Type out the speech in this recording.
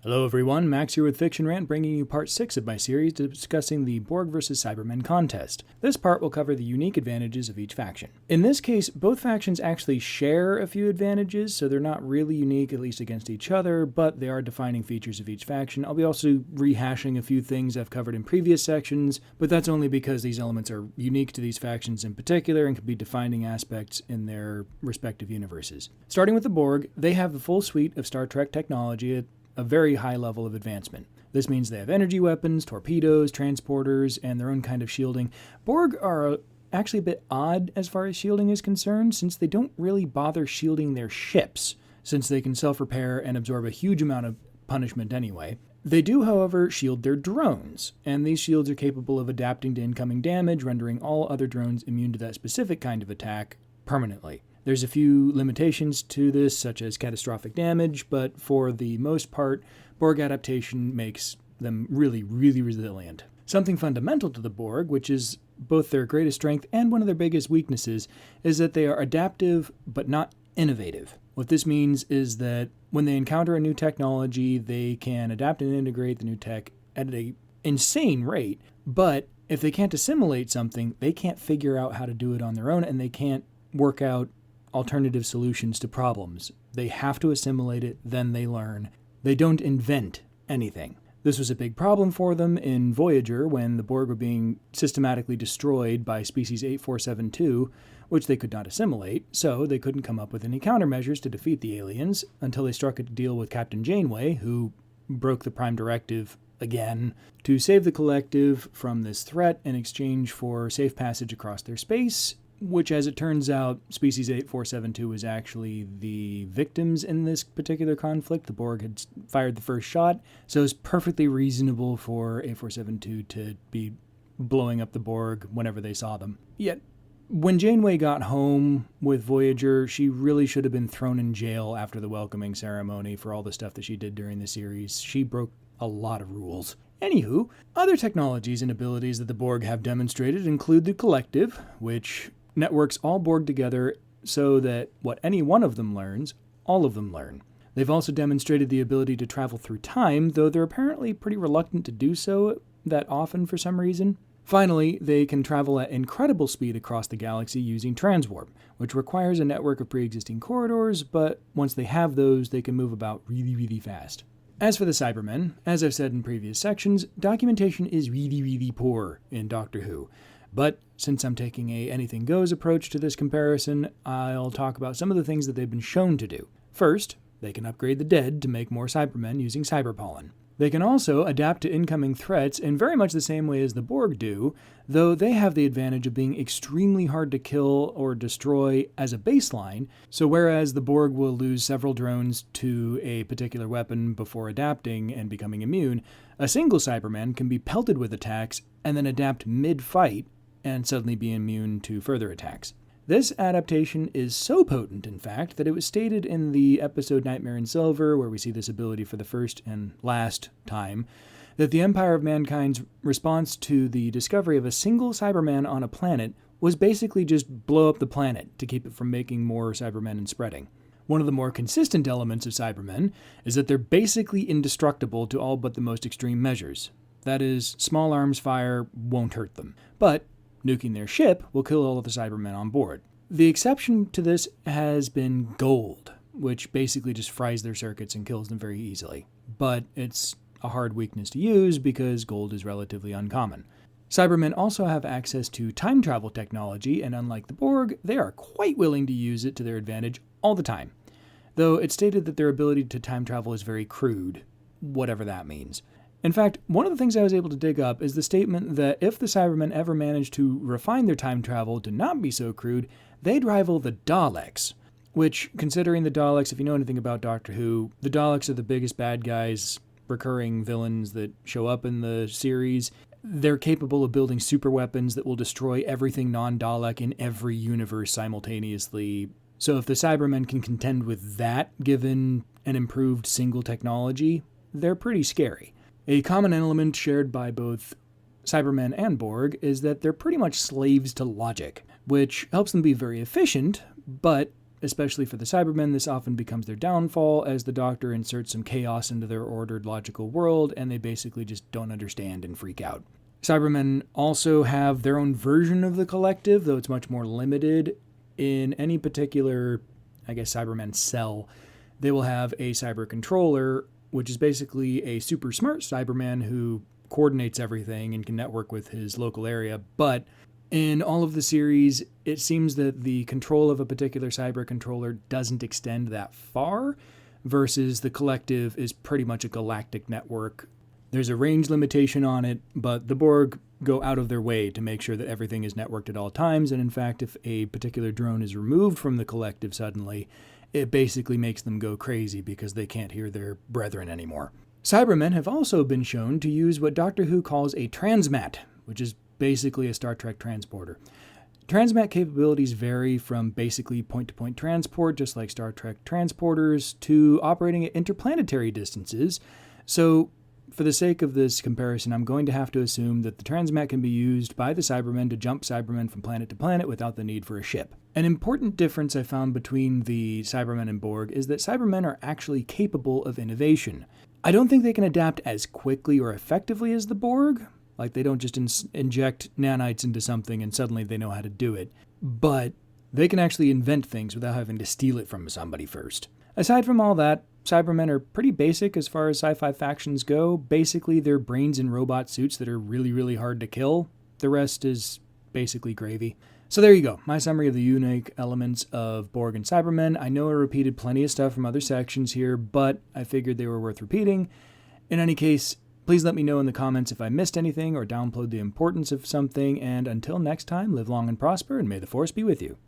Hello everyone, Max here with Fiction Rant, bringing you part 6 of my series discussing the Borg vs. Cybermen contest. This part will cover the unique advantages of each faction. In this case, both factions actually share a few advantages, so they're not really unique, at least against each other, but they are defining features of each faction. I'll be also rehashing a few things I've covered in previous sections, but that's only because these elements are unique to these factions in particular and can be defining aspects in their respective universes. Starting with the Borg, they have the full suite of Star Trek technology at a very high level of advancement. This means they have energy weapons, torpedoes, transporters, and their own kind of shielding. Borg are actually a bit odd as far as shielding is concerned, since they don't really bother shielding their ships, since they can self-repair and absorb a huge amount of punishment anyway. They do, however, shield their drones, and these shields are capable of adapting to incoming damage, rendering all other drones immune to that specific kind of attack permanently. There's a few limitations to this, such as catastrophic damage, but for the most part, Borg adaptation makes them really resilient. Something fundamental to the Borg, which is both their greatest strength and one of their biggest weaknesses, is that they are adaptive but not innovative. What this means is that when they encounter a new technology, they can adapt and integrate the new tech at an insane rate, but if they can't assimilate something, they can't figure out how to do it on their own, and they can't work out alternative solutions to problems. They have to assimilate it, then they learn. They don't invent anything. This was a big problem for them in Voyager when the Borg were being systematically destroyed by species 8472, which they could not assimilate, so they couldn't come up with any countermeasures to defeat the aliens until they struck a deal with Captain Janeway, who broke the Prime Directive again, to save the collective from this threat in exchange for safe passage across their space, which, as it turns out, species 8472 was actually the victims in this particular conflict. The Borg had fired the first shot, so it's perfectly reasonable for 8472 to be blowing up the Borg whenever they saw them. Yet, when Janeway got home with Voyager, she really should have been thrown in jail after the welcoming ceremony for all the stuff that she did during the series. She broke a lot of rules. Anywho, other technologies and abilities that the Borg have demonstrated include the Collective, which networks all Borg together so that what any one of them learns, all of them learn. They've also demonstrated the ability to travel through time, though they're apparently pretty reluctant to do so that often for some reason. Finally, they can travel at incredible speed across the galaxy using transwarp, which requires a network of pre-existing corridors, but once they have those, they can move about really fast. As for the Cybermen, as I've said in previous sections, documentation is really poor in Doctor Who. But since I'm taking a anything goes approach to this comparison, I'll talk about some of the things that they've been shown to do. First, they can upgrade the dead to make more Cybermen using cyberpollen. They can also adapt to incoming threats in very much the same way as the Borg do, though they have the advantage of being extremely hard to kill or destroy as a baseline, so whereas the Borg will lose several drones to a particular weapon before adapting and becoming immune, a single Cyberman can be pelted with attacks and then adapt mid-fight and suddenly be immune to further attacks. This adaptation is so potent, in fact, that it was stated in the episode Nightmare in Silver, where we see this ability for the first and last time, that the Empire of Mankind's response to the discovery of a single Cyberman on a planet was basically just blow up the planet to keep it from making more Cybermen and spreading. One of the more consistent elements of Cybermen is that they're basically indestructible to all but the most extreme measures. That is, small arms fire won't hurt them. But nuking their ship will kill all of the Cybermen on board. The exception to this has been gold, which basically just fries their circuits and kills them very easily. But it's a hard weakness to use because gold is relatively uncommon. Cybermen also have access to time travel technology, and unlike the Borg, they are quite willing to use it to their advantage all the time. Though it's stated that their ability to time travel is very crude, whatever that means. In fact, one of the things I was able to dig up is the statement that if the Cybermen ever managed to refine their time travel to not be so crude, they'd rival the Daleks. Which, considering the Daleks, if you know anything about Doctor Who, the Daleks are the biggest bad guys, recurring villains that show up in the series. They're capable of building super weapons that will destroy everything non-Dalek in every universe simultaneously. So if the Cybermen can contend with that, given an improved single technology, they're pretty scary. A common element shared by both Cybermen and Borg is that they're pretty much slaves to logic, which helps them be very efficient, but especially for the Cybermen, this often becomes their downfall as the Doctor inserts some chaos into their ordered, logical world, and they basically just don't understand and freak out. Cybermen also have their own version of the collective, though it's much more limited. In any particular, Cybermen cell, they will have a cyber controller, which is basically a super smart Cyberman who coordinates everything and can network with his local area. But in all of the series, it seems that the control of a particular cyber controller doesn't extend that far, versus the collective is pretty much a galactic network. There's a range limitation on it, but the Borg go out of their way to make sure that everything is networked at all times, and in fact, if a particular drone is removed from the collective suddenly, it basically makes them go crazy because they can't hear their brethren anymore. Cybermen have also been shown to use what Doctor Who calls a transmat, which is basically a Star Trek transporter. Transmat capabilities vary from basically point-to-point transport, just like Star Trek transporters, to operating at interplanetary distances. So, for the sake of this comparison, I'm going to have to assume that the transmat can be used by the Cybermen to jump Cybermen from planet to planet without the need for a ship. An important difference I found between the Cybermen and Borg is that Cybermen are actually capable of innovation. I don't think they can adapt as quickly or effectively as the Borg. Like, they don't just inject nanites into something and suddenly they know how to do it. But they can actually invent things without having to steal it from somebody first. Aside from all that, Cybermen are pretty basic as far as sci-fi factions go. Basically, they're brains in robot suits that are really, really hard to kill. The rest is basically gravy. So there you go, my summary of the unique elements of Borg and Cybermen. I know I repeated plenty of stuff from other sections here, but I figured they were worth repeating. In any case, please let me know in the comments if I missed anything or downplayed the importance of something, and until next time, live long and prosper, and may the Force be with you.